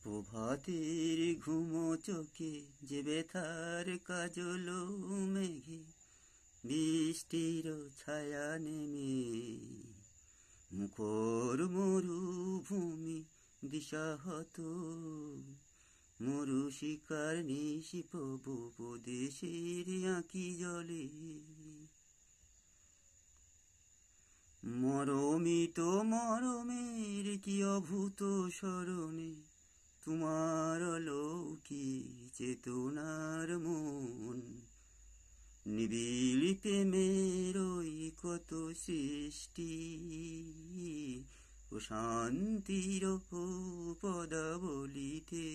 প্রভাতের ঘুমো চোখে যে ব্যথার কাজল মেঘে বৃষ্টির ছায়া নেমে মুখর মরুভূমি দিশাহত মরু শিকার নিশিপ উপদেশের আঁকি জলে মরমিত মরমের কি অভূত স্মরণে তোমার লৌকি চেতনার মন নিবিড় প্রেমের ওই কত সৃষ্টি ও শান্তির পদাবলিতে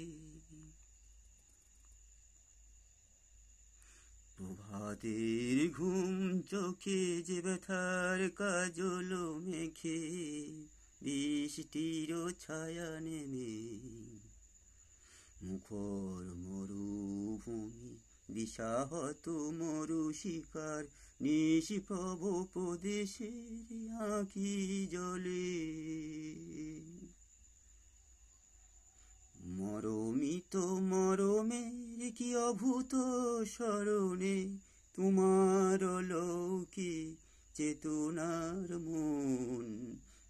প্রভাতের ঘুম চোখে যে ব্যথার কাজল মেঘে বৃষ্টির ছায়া নেমে মুখর মরুভূমি দিশাহত মরু শিকার নিশিপব প্রদেশের আঁকি জলে মরমিত মরমের কি অভূত স্মরণে তোমার লৌকি চেতনার মন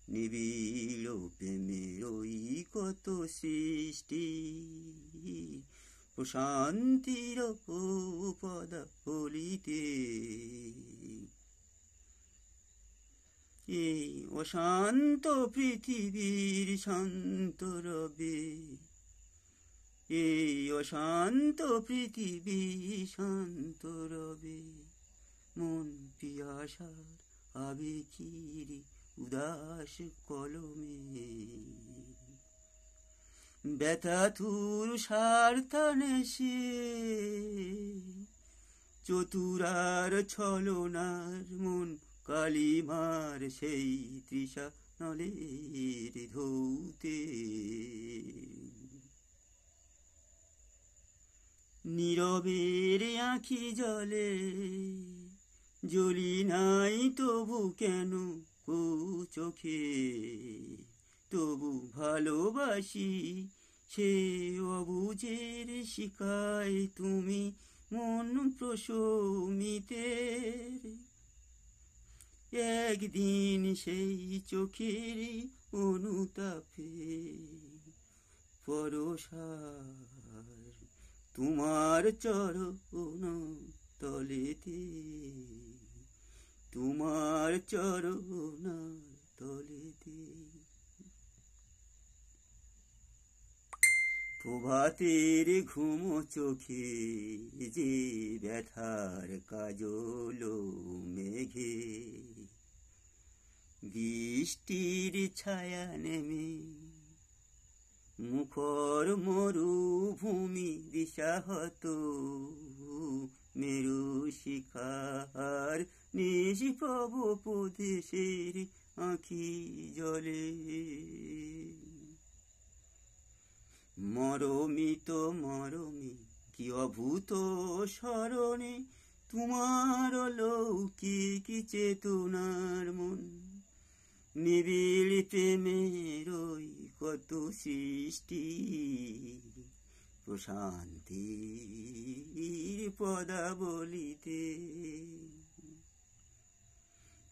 নিবিড় প্রেমের ওই কত সৃষ্টি প্রশান্তির পদাবলিতে এই অশান্ত পৃথিবীর শান্ত রবে এই অশান্ত পৃথিবী শান্ত রবে মন পিয়াসার আবেগের উদাস কলমে ব্যথাতুর স্বার্থানে সে চতুরার ছলনার মন কালিমার সেই তৃষা নলের ধৌতে নীরবের আঁখি জলে জ্বলি নাই তবু কেন কো চোখে তবু ভালোবাসি সে অবুঝের শিখায় তুমি মন প্রশমিতের একদিন সেই চোখের অনুতাপে পরশার তোমার চরণ তলেতে তোমার চরণ তলেতে প্রভাতের ঘুম চোখে যে ব্যথার কাজল মেঘে বৃষ্টির ছায়া নেমে মুখর মরুভূমি দিশাহত মেরু শিখার নিশিপব প্রদেশের আঁখি জলে মরমিত মরমে কি অভূত স্মরণে তোমার লৌকিক চেতনার মন নিবিড় প্রেমের ওই কত সৃষ্টি প্রশান্তির পদাবলিতে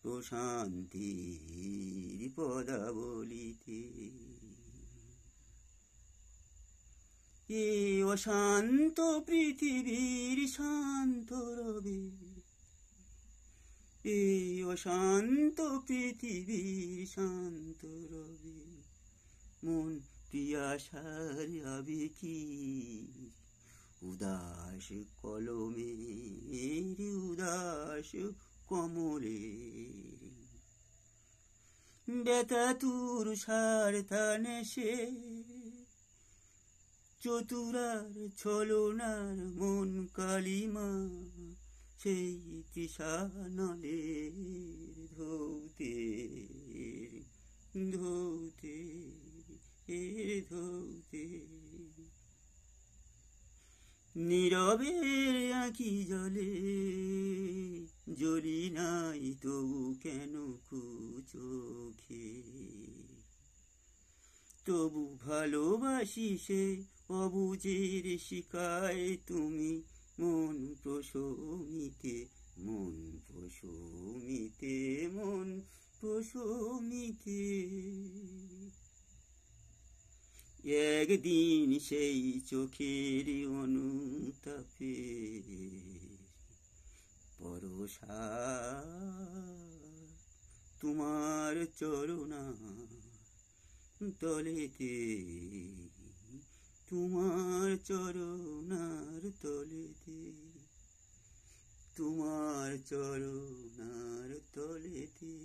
প্রশান্তির পদাবলিতে এ অশান্ত পৃথিবীর শান্ত রবে এই অশান্ত পৃথিবীর শান্ত রবে মন পিয়াসার আবেগের উদাস কলমের উদাস কমলে ব্যথাতুর স্বার্থানে সে চতুরার ছলনার মন কালিমা সেই তৃষা নলের ধৌতে ধৌতে ধৌতে নীরবের আঁখি জলে জ্বলি নাই তবু কেন চোখে তবু ভালোবাসি সে অবুঝের শিকায় তুমি মন প্রশমিতে, মন প্রশমিতে, মন প্রশমিতে। একদিন সেই চোখের অনুতাপে পরশা তোমার চরণা তলেতে, তোমার চরণার তলেতে, তোমার চরণার তলেতে।